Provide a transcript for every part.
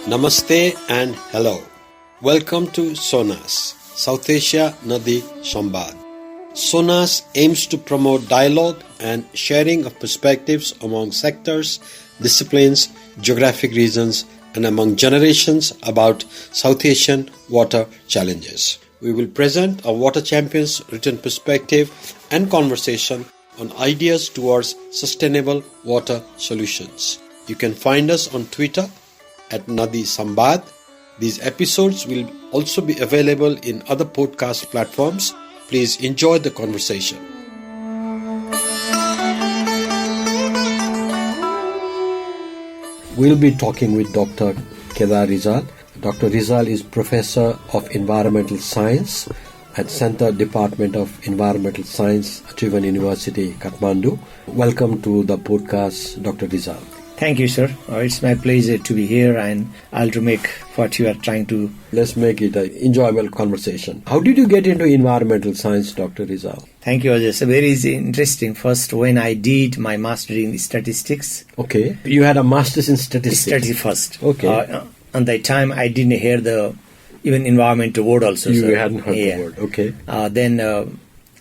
Namaste and hello. Welcome to SONAS, South Asia Nadi Sambad. SONAS aims to promote dialogue and sharing of perspectives among sectors, disciplines, geographic regions, and among generations about South Asian water challenges. We will present a water champion's written perspective and conversation on ideas towards sustainable water solutions. You can find us on Twitter at Nadi Sambad. These episodes will also be available in other podcast platforms. Please enjoy the conversation. We'll be talking with Dr. Kedar Rijal. Dr. Rijal is Professor of Environmental Science at Center Department of Environmental Science, Tribhuvan University, Kathmandu. Welcome to the podcast, Dr. Rijal. Thank you, sir. It's my pleasure to be here, and I'll to make what you are trying to. Let's make it an enjoyable conversation. How did you get into environmental science, Dr. Rijal? Thank you, Ajay. So very interesting. First, when I did my master's in statistics. Okay. You had a master's in statistics? Statistics first. Okay. At that time, I didn't hear the even environmental word also. You hadn't heard the word. Okay. Then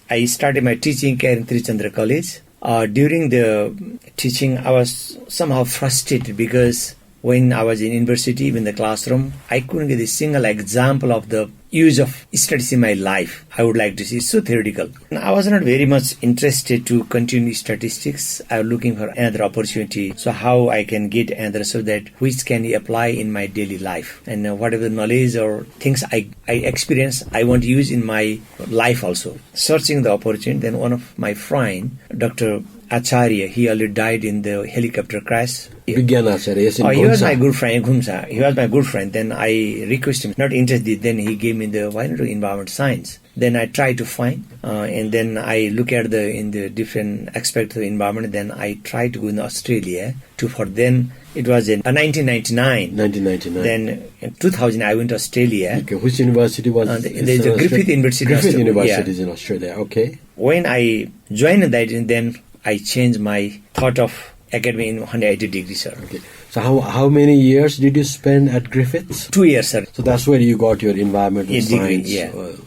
I started my teaching career in Trichandra College. During the teaching, I was somehow frustrated because when I was in university, in the classroom, I couldn't get a single example of the use of statistics in my life. I would like to see so theoretical. I was not very much interested to continue statistics. I was looking for another opportunity. So how I can get another so that which can apply in my daily life. And whatever knowledge or things I experience, I want to use in my life also. Searching the opportunity, then one of my friend, Dr. Acharya, he already died in the helicopter crash. Vigyan Acharya, yes, in he was my good friend, Ghumsa. He was my good friend. Then I requested him, not interested. Then he gave me the why not do environment science. Then I tried to find, and then I look at in the different aspects of the environment. Then I tried to go in Australia then it was in 1999. 1999. Then in 2000 I went to Australia. Okay, which university was there's a Griffith University. Griffith University is in Australia. Okay. When I joined that, then I changed my thought of academy in 180 degrees, sir. Okay. So how many years did you spend at Griffiths? 2 years, sir. So that's where you got your environmental science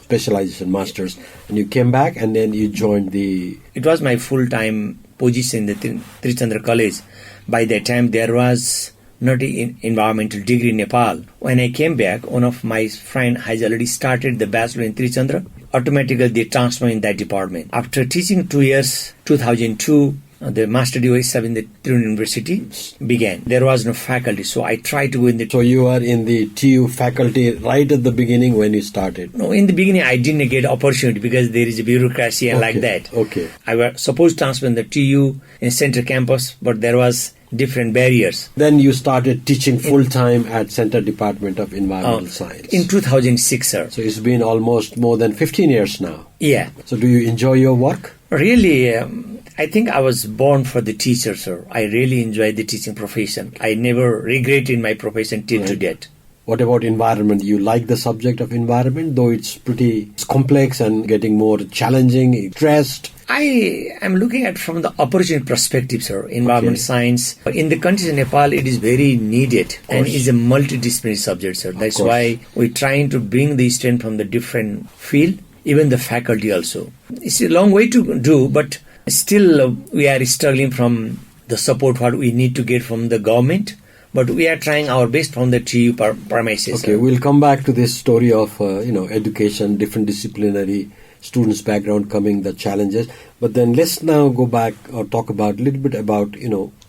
specialization masters. And you came back and then you joined the... It was my full-time position in the Trichandra College. By that time, there was not an environmental degree in Nepal. When I came back, one of my friends has already started the bachelor in Trichandra. Automatically, they transferred in that department. After teaching 2 years, 2002, the master degree in the Tribhuvan University began. There was no faculty, so I tried to go in the... So you are in the TU faculty right at the beginning when you started? No, in the beginning I didn't get opportunity because there is a bureaucracy and like that. Okay. I was supposed to transfer in the TU in Center campus, but there was different barriers. Then you started teaching full-time at Center Department of Environmental Science. In 2006, sir. So it's been almost more than 15 years now. Yeah. So do you enjoy your work? Really, I think I was born for the teacher, sir. I really enjoy the teaching profession. I never regretted my profession till to date. What about environment? You like the subject of environment, though it's complex and getting more challenging, stressed? I am looking at from the opportunity perspective, sir. Environment science. In the country of Nepal, it is very needed and is a multidisciplinary subject, sir. That's why we're trying to bring the students from the different field, even the faculty also. It's a long way to do, but still we are struggling from the support what we need to get from the government. But we are trying our best from the TU premises. Okay, we'll come back to this story of education, different disciplinary students' background coming, the challenges. But then let's now go back or talk about a little bit about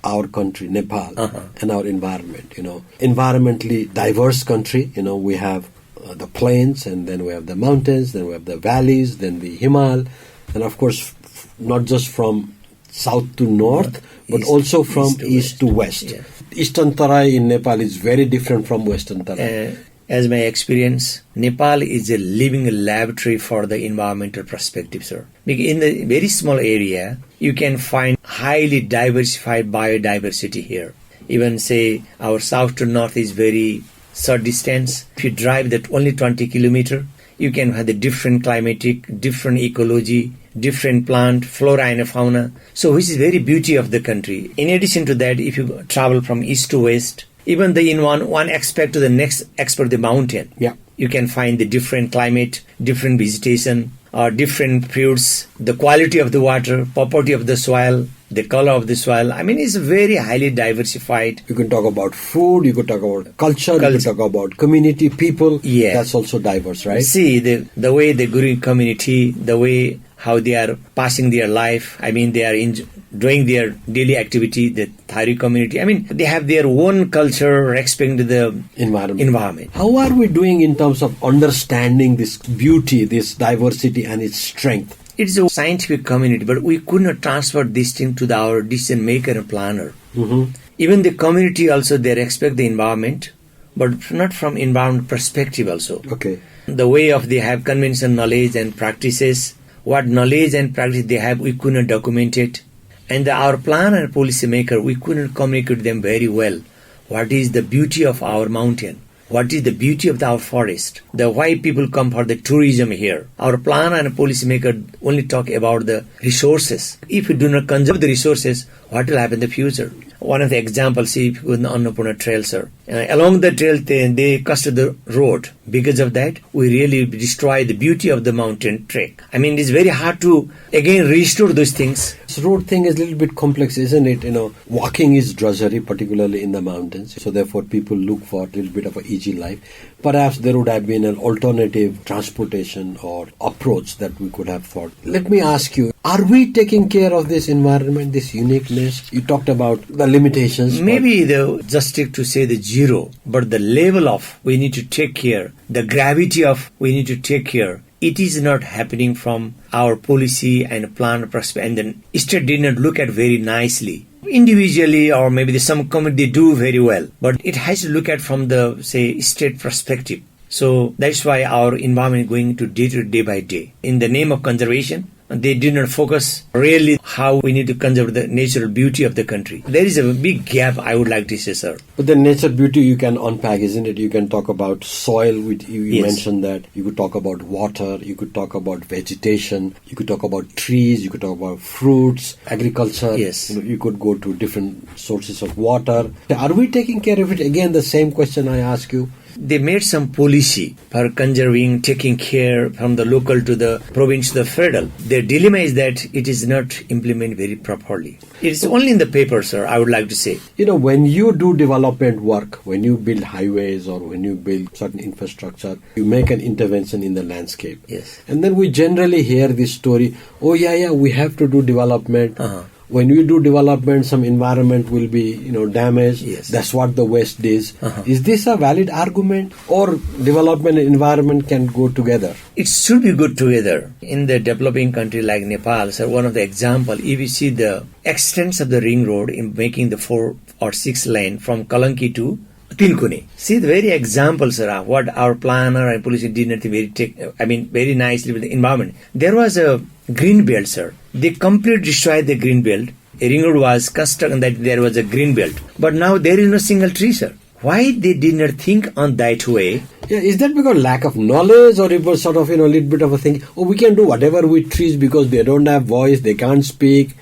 our country, Nepal, and our environment. Environmentally diverse country. We have the plains, and then we have the mountains, then we have the valleys, then the Himal, and of course not just from south to north, but also from east to west. Yeah. Eastern Tarai in Nepal is very different from Western Tarai. As my experience, Nepal is a living laboratory for the environmental perspective, sir. In the very small area, you can find highly diversified biodiversity here. Even say our south to north is very short distance. If you drive that only 20 kilometers, you can have the different climatic, different ecology, different plant, flora and fauna. So which is very beauty of the country. In addition to that, if you travel from east to west, even in one aspect to the next aspect, the mountain, you can find the different climate, different vegetation, different fruits, the quality of the water, property of the soil, the color of the soil. I mean, it's very highly diversified. You can talk about food, you could talk about culture, you could talk about community, people. Yeah. That's also diverse, right? See, the way the Guru community, the way how they are passing their life. I mean, they are doing their daily activity, the Thari community. I mean, they have their own culture, respecting the environment. How are we doing in terms of understanding this beauty, this diversity and its strength? It's a scientific community, but we could not transfer this thing to our decision maker and planner. Mm-hmm. Even the community also, they respect the environment, but not from environment perspective also. Okay. The way of they have conventional knowledge and practices, what knowledge and practice they have, we could not document it. And our planner and policy maker, we could not communicate them very well. What is the beauty of our mountain? What is the beauty of our forest? The why people come for the tourism here. Our planner and policy maker only talk about the resources. If we do not conserve the resources, what will happen in the future? One of the examples, see, if you go on the Annapurna trail, sir. Along the trail, they custom the road. Because of that, we really destroy the beauty of the mountain trek. I mean, it's very hard to, again, restore those things. This road thing is a little bit complex, isn't it? You know, walking is drudgery, particularly in the mountains. So therefore, people look for a little bit of an easy life. Perhaps there would have been an alternative transportation or approach that we could have thought. Let me ask you, are we taking care of this environment, this uniqueness? You talked about the limitations. Maybe just to say the zero, but the level of we need to take care, the gravity of we need to take care, it is not happening from our policy and plan perspective. And the state did not look at very nicely. Individually, or maybe some community do very well, but it has to look at from the, say, state perspective. So that's why our environment is going to day by day. In the name of conservation, they did not focus really how we need to conserve the natural beauty of the country. There is a big gap, I would like to say, sir. But the nature beauty you can unpack, isn't it? You can talk about soil, which you Yes. mentioned that. You could talk about water, you could talk about vegetation, you could talk about trees, you could talk about fruits, agriculture. Yes. You could go to different sources of water. Are we taking care of it? Again, the same question I ask you. They made some policy for conserving, taking care from the local to the province to the federal. Their dilemma is that it is not implemented very properly. It is only in the paper, sir, I would like to say. You know, when you do development work, when you build highways or when you build certain infrastructure, you make an intervention in the landscape. Yes. And then we generally hear this story, oh yeah, we have to do development. Uh-huh. When we do development, some environment will be, damaged. Yes. That's what the West is. Uh-huh. Is this a valid argument, or development and environment can go together? It should be good together. In the developing country like Nepal, sir, one of the example, if you see the extents of the ring road in making the 4 or 6 lane from Kalanki to Tinkune. See the very example, sir, what our planner and policy did not very nicely with the environment. There was a green belt, sir. They completely destroyed the green belt. A ring road was constructed and that there was a green belt. But now there is no single tree, sir. Why they did not think on that way? Yeah, is that because lack of knowledge, or it was sort of, a little bit of a thing, we can do whatever with trees because they don't have voice, they can't speak.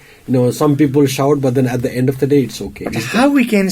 Some people shout, but then at the end of the day, it's okay. How we can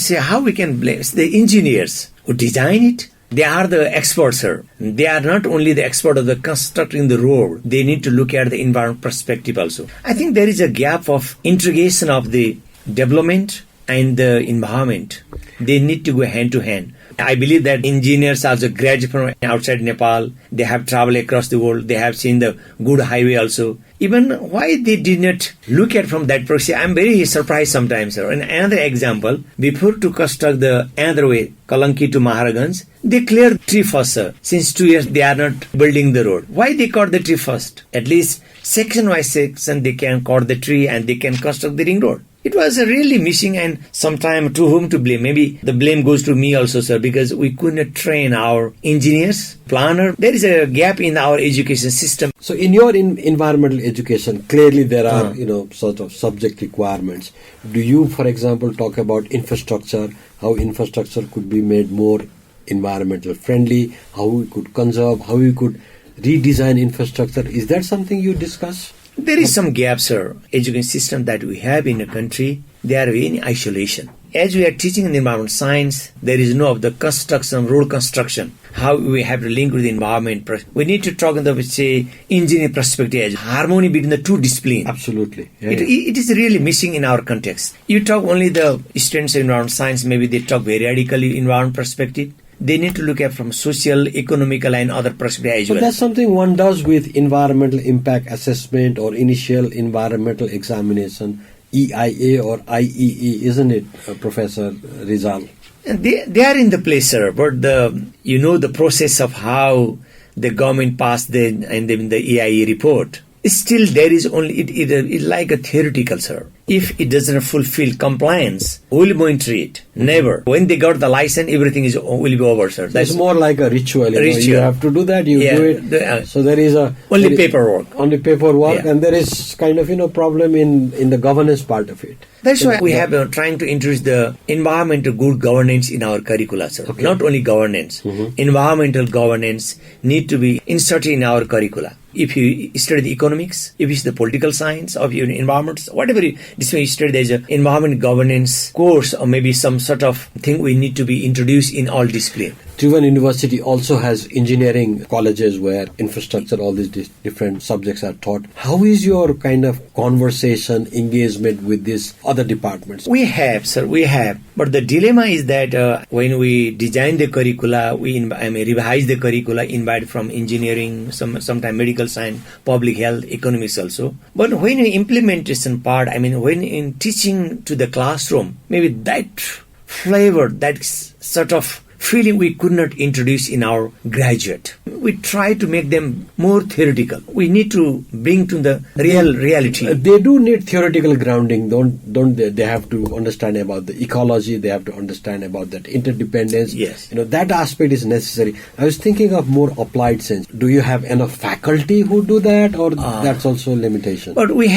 blame the engineers who design it? They are the experts, sir. They are not only the expert of the constructing the road. They need to look at the environment perspective also. I think there is a gap of integration of the development and the environment. They need to go hand to hand. I believe that engineers also graduate from outside Nepal. They have traveled across the world. They have seen the good highway also. Even why they did not look at from that perspective, I'm very surprised sometimes, sir. And another example, before to construct the another way, Kalanki to Maharaganj, they cleared tree first, sir. Since 2 years, they are not building the road. Why they cut the tree first? At least section by section, they can cut the tree and they can construct the ring road. It was really missing, and sometime to whom to blame? Maybe the blame goes to me also, sir, because we could not train our engineers, planner. There is a gap in our education system. So in your environmental education, clearly there are, sort of subject requirements. Do you, for example, talk about infrastructure, how infrastructure could be made more environmental friendly, how we could conserve, how we could redesign infrastructure? Is that something you discuss? There is some gap, sir. Education system that we have in a country, they are in isolation. As we are teaching in environment science, there is no of the construction, road construction, how we have to link with the environment. We need to talk in the, say, engineering perspective as harmony between the two disciplines. Absolutely. Yeah, It is really missing in our context. You talk only the students in environment science, maybe they talk very radically environment perspective. They need to look at from social, economical and other perspective as well. But that's something one does with environmental impact assessment or initial environmental examination, EIA or IEE, isn't it, Professor Rijal? And they are in the place, sir, but the process of how the government passed the EIA report. Still, there is only it like a theoretical, sir. If it doesn't fulfill compliance, we'll monitor it. Never. When they got the license, everything will be over, sir. It's more like a ritual. You have to do that. You do it. So there is only paperwork. Only paperwork, and there is kind of problem in the governance part of it. That's why we have trying to introduce the environmental good governance in our curricula, sir. Okay. Not only governance, environmental governance need to be inserted in our curricula. If you study the economics, if it's the political science of your environment, whatever you study, there's an environment governance course or maybe some sort of thing we need to be introduced in all discipline. Tribhuvan University also has engineering colleges where infrastructure, all these different subjects are taught. How is your kind of conversation, engagement with these other departments? We have, sir, we have. But the dilemma is that when we design the curricula, we revise the curricula, invite from engineering, sometimes medical science, public health, economics also. But when we implementation part, when in teaching to the classroom, maybe that flavor, that sort of feeling we could not introduce in our graduate. We try to make them more theoretical. We need to bring to the reality. They do need theoretical grounding, don't they? They have to understand about the ecology. They have to understand about that interdependence. Yes. That aspect is necessary. I was thinking of more applied sense. Do you have enough faculty who do that, or that's also a limitation? But we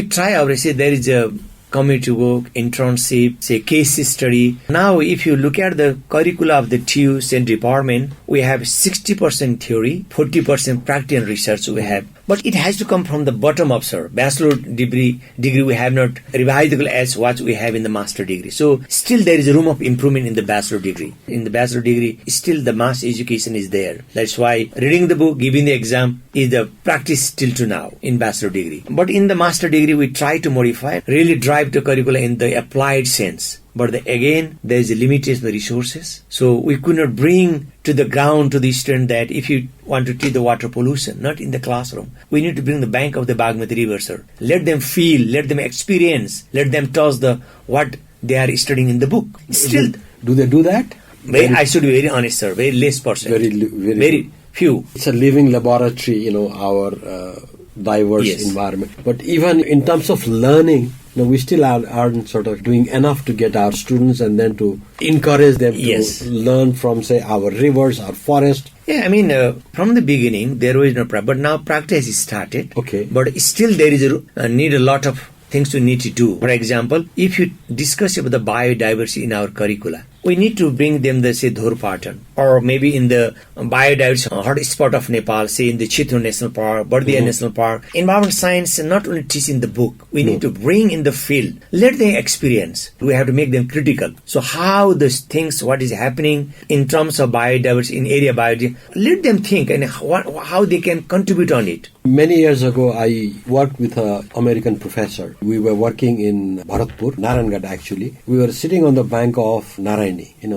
try our, say there is a community work, internship, say case study. Now, if you look at the curricula of the TU Science Department, we have 60% theory, 40% practice and research we have. But it has to come from the bottom up, sir. Bachelor degree we have not revised as what we have in the master degree. So still there is a room of improvement in the bachelor degree. In the bachelor degree, still the mass education is there. That's why reading the book, giving the exam is the practice till to now in bachelor degree. But in the master degree, we try to modify, really drive the curricula in the applied sense. But again, there is a limitation of resources. So we could not bring to the ground to the student that if you want to teach the water pollution, not in the classroom, we need to bring the bank of the Bagmati River, sir. Let them feel, let them experience, let them touch what they are studying in the book. Still, do they do that? I should be very honest, sir. Very less percent. Very few. It's a living laboratory, our diverse environment. But even in terms of learning, we still aren't sort of doing enough to get our students and then to encourage them to learn from, say, our rivers, our forest. Yeah, from the beginning, there was no problem. But now practice is started. Okay. But still there is need a lot of things to need to do. For example, if you discuss about the biodiversity in our curricula, we need to bring them the, say, Dhorpatan, or maybe in the biodiversity hotspot of Nepal, say in the Chitwan National Park, Bardia National Park. Environment science, not only teach in the book, we need to bring in the field. Let them experience. We have to make them critical. So how these things, what is happening in terms of biodiversity, in area biodiversity, let them think and how they can contribute on it. Many years ago, I worked with an American professor. We were working in Bharatpur, Narangad actually. We were sitting on the bank of Narayani.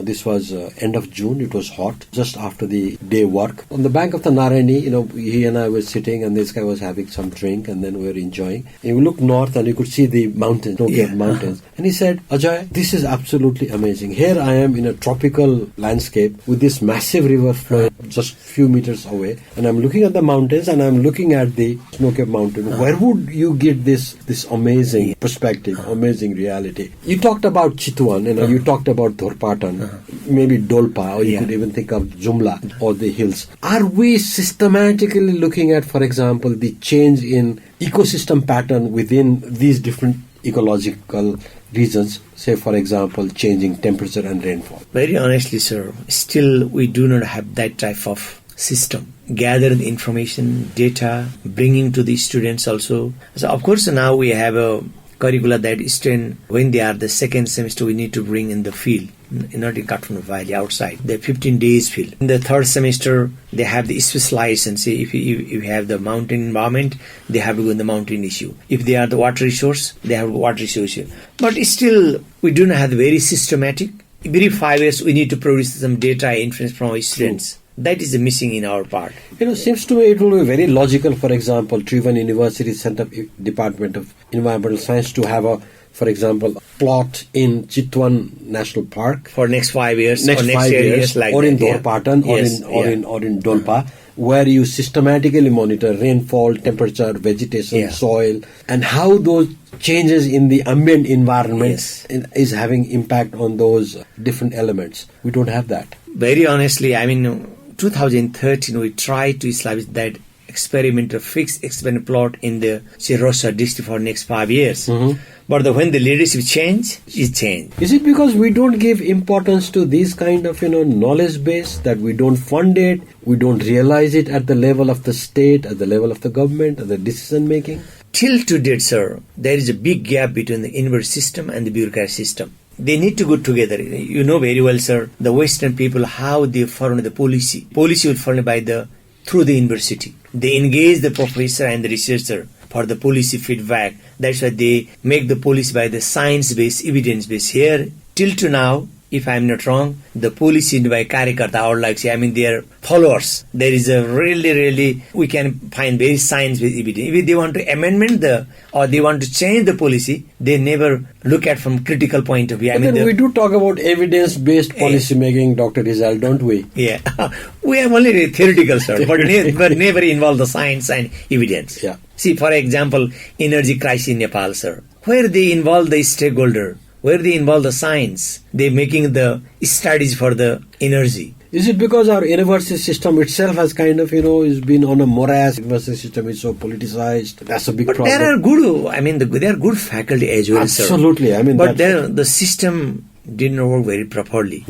This was end of June. It was hot, just after the day work. On the bank of the Narayani, he and I were sitting, and this guy was having some drink, and then we were enjoying. And we looked north, and you could see the mountains, mountains. And he said, "Ajay, this is absolutely amazing. Here I am in a tropical landscape with this massive river flowing just few meters away, and I'm looking at the mountains, and I'm looking at the snow-capped mountain. Where would you get this amazing perspective, amazing reality?" You talked about Chitwan, you talked about Dhorpatan, maybe Dolpa, or you could even think of Jumla or the hills. Are we systematically looking at, for example, the change in ecosystem pattern within these different ecological regions, say for example changing temperature and rainfall? Very honestly, sir, still we do not have that type of system. gather the information, data, bringing to the students also. So of course now we have a curricula that student, when they are the second semester, we need to bring in the field, not in Kathmandu Valley, outside. The 15 days field. In the third semester, they have the specialization. Say if you have the mountain environment, they have to go in the mountain issue. If they are the water resource, they have water resource issue. But still, we do not have the very systematic. Every 5 years, we need to produce some data inference from our students. That is missing in our part. Seems to me it will be very logical, for example, Tribhuvan University Center Department of Environmental Science to have a, for example, plot in Chitwan National Park. For next 5 years, next 5 years, like or that, in Dorpatan, or in Dolpa, where you systematically monitor rainfall, temperature, vegetation, soil, and how those changes in the ambient environment is having impact on those different elements. We don't have that. Very honestly, 2013 we tried to establish that fixed experiment plot in the Rossa district for next 5 years. But when the leadership change, it changed. Is it because we don't give importance to this kind of knowledge base, that we don't fund it, we don't realize it at the level of the state, at the level of the government, at the decision making? Till to date, sir, there is a big gap between the university system and the bureaucracy system. They need to go together. You know very well, sir, the Western people, how they follow the policy. Policy will follow through the university. They engage the professor and the researcher for the policy feedback. That's why they make the policy by the science-based, evidence-based. Here, till to now, if I'm not wrong, the policy by Karyakarta, or their followers. There is a really, we can find very science-based evidence. If they want to amendment or they want to change the policy, they never look at from critical point of view. We do talk about evidence-based policy making, Dr. Rijal, don't we? Yeah. We have only theoretical, sir, but never involve the science and evidence. Yeah. See, for example, energy crisis in Nepal, sir, where they involve the stakeholder, where they involve the science, they're making the studies for the energy. Is it because our university system itself has is been on a morass? University system is so politicized. That's a big problem. There are good, there are good faculty as well, Absolutely. sir. But the system did not work very properly.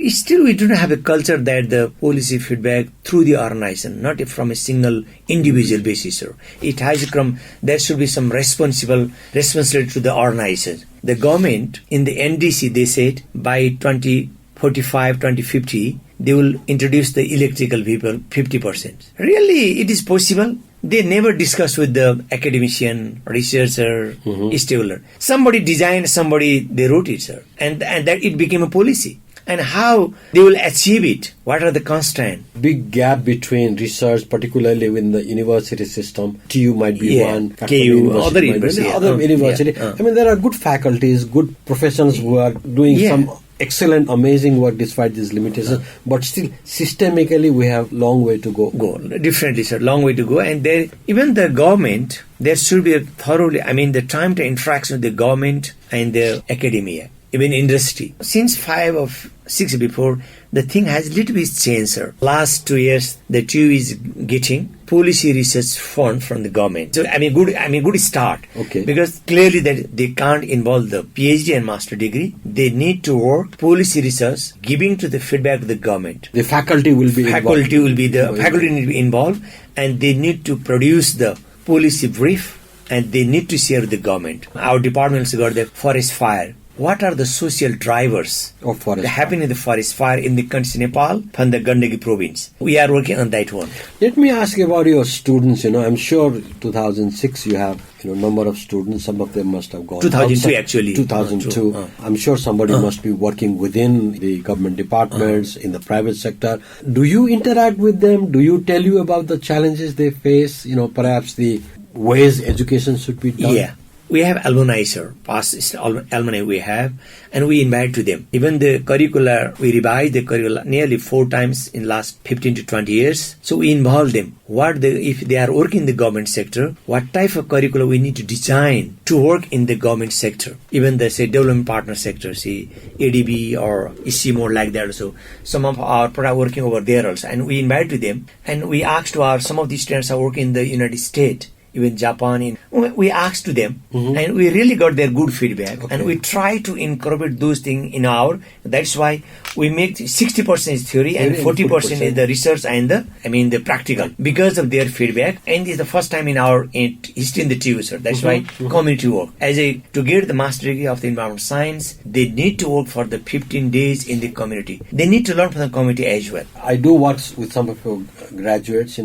Still, we do not have a culture that the policy feedback through the organization, not from a single individual basis, sir. It has come, there should be some responsibility to the organization. The government, in the NDC, they said by 2045, 2050, they will introduce the electrical vehicle 50%. Really, it is possible? They never discuss with the academician, researcher, stakeholder. Somebody designed, they wrote it, sir. And that it became a policy. And how they will achieve it? What are the constraints? Big gap between research, particularly in the university system. TU might be one. KU, other university. There are good faculties, good professionals who are doing some excellent, amazing work despite these limitations. But still, systemically, we have long way to go. Definitely, sir. Long way to go. And there, even the government, there should be the time to interaction with the government and the academia. Even industry. Since 5 or 6 before, the thing has little bit changed, sir. Last 2 years, the TU is getting policy research fund from the government. So, good start. Okay. Because clearly that they can't involve the PhD and master degree. They need to work policy research, giving to the feedback to the government. The faculty will be involved. Faculty need to be involved, and they need to produce the policy brief, and they need to share with the government. Our departments got the forest fire. What are the social drivers of forest happening in the forest fire in the country Nepal and the Gandaki province? We are working on that one. Let me ask you about your students. I'm sure 2006 you have number of students. Some of them must have gone 2002 outside. Actually. 2002. I'm sure somebody must be working within the government departments, in the private sector. Do you interact with them? Do you tell you about the challenges they face? Perhaps the ways education should be done? Yeah. We have alumni, sir. Past alumni we have, and we invite to them. Even the curricula, we revise the curricula nearly 4 times in last 15 to 20 years. So we involve them. If they are working in the government sector, what type of curricula we need to design to work in the government sector. Even the, development partner sector, ADB or more like that also. Some of our products are working over there also. And we invite to them, and we asked some of these students are working in the United States. even Japan. We asked to them, and we really got their good feedback, and we try to incorporate those things in our. That's why we make 60% is theory and 40% is the research and the practical, because of their feedback. And it's the first time in our history in the TU, sir. That's why community work. To get the master degree of the environmental science, they need to work for the 15 days in the community. They need to learn from the community as well. I do work with some of your graduates,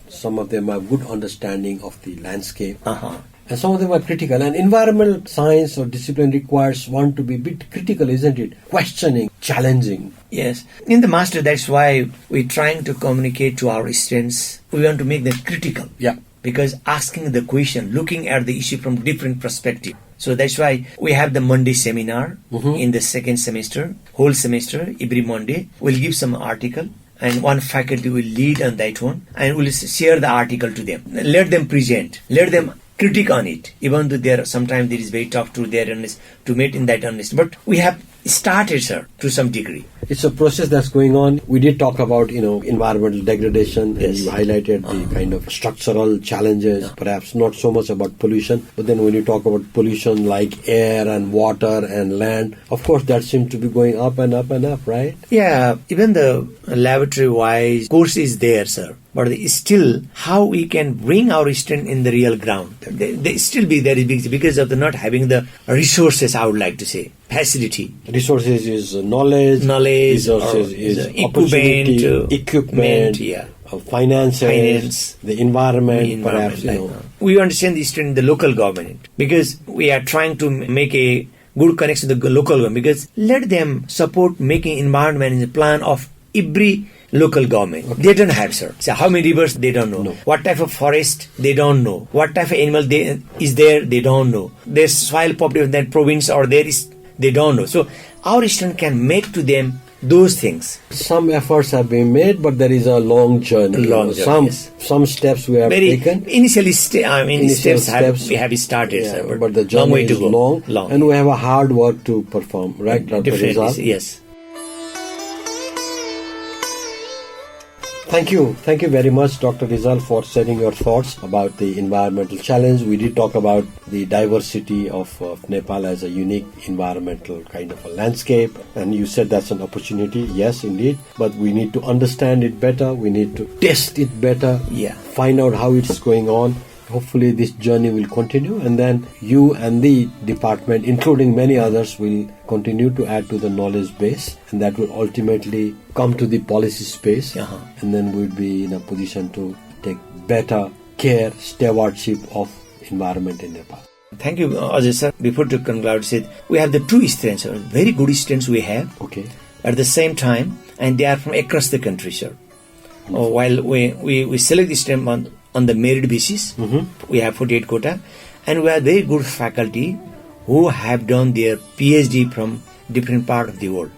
some of them have good understanding of the landscape. And some of them are critical. And environmental science or discipline requires one to be a bit critical, isn't it? Questioning, challenging. Yes. In the master, that's why we're trying to communicate to our students. We want to make them critical. Yeah. Because asking the question, looking at the issue from different perspective. So that's why we have the Monday seminar in the second semester, whole semester, every Monday. We'll give some article, and one faculty will lead on that one, and we'll share the article to them. Let them present. Let them critique on it. Even though sometimes there is very tough to their honest, to meet in that honest. But we have started, sir, to some degree. It's a process that's going on. We did talk about, environmental degradation, and you highlighted the kind of structural challenges, perhaps not so much about pollution, but then when you talk about pollution like air and water and land, of course that seems to be going up and up and up, right? Yeah, even the laboratory-wise course is there, sir. But still, how we can bring our students in the real ground. They still be there because of the not having the resources, I would like to say. Facility. Resources is knowledge. Resources is equipment. Finance, the environment, perhaps. We understand the student in the local government, because we are trying to make a good connection with the local government, because let them support making environment in the plan of every local government. They don't have, sir. So how many rivers, they don't know. What type of forest, they don't know. What type of animal is there, they don't know. There's soil population in that province or there is, they don't know. So our student can make to them those things. Some efforts have been made, but there is a long journey. Some steps we have taken. Initially, steps we have started, sir, but the journey is long, and we have a hard work to perform, right, Dr. Rijal? Yes. Thank you very much, Dr. Rijal, for sharing your thoughts about the environmental challenge. We did talk about the diversity of Nepal as a unique environmental kind of a landscape, and you said that's an opportunity. Yes, indeed, but we need to understand it better. We need to test it better. Find out how it's going on. Hopefully this journey will continue, and then you and the department, including many others, will continue to add to the knowledge base, and that will ultimately come to the policy space, and then we'll be in a position to take better care, stewardship of environment in Nepal. Thank you, Ajay sir. Before to conclude, we have the two students, very good students we have. At the same time, and they are from across the country, sir. While we select this student on the merit basis, we have 48 quota, and we have very good faculty who have done their PhD from different part of the world.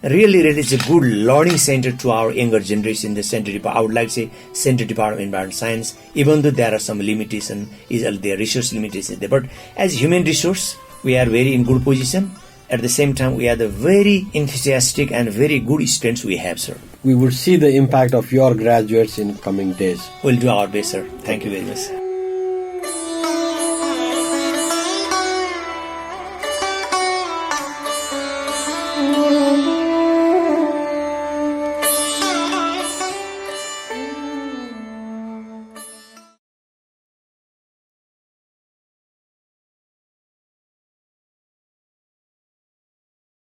Really, it's a good learning center to our younger generation. The Center Department, I would like to say, Center Department of Environmental Science. Even though there are some limitations, there resource limitations there, but as human resource, we are very in good position. At the same time, we are the very enthusiastic and very good students we have, sir. We will see the impact of your graduates in coming days. We'll do our best, sir. Thank you very much.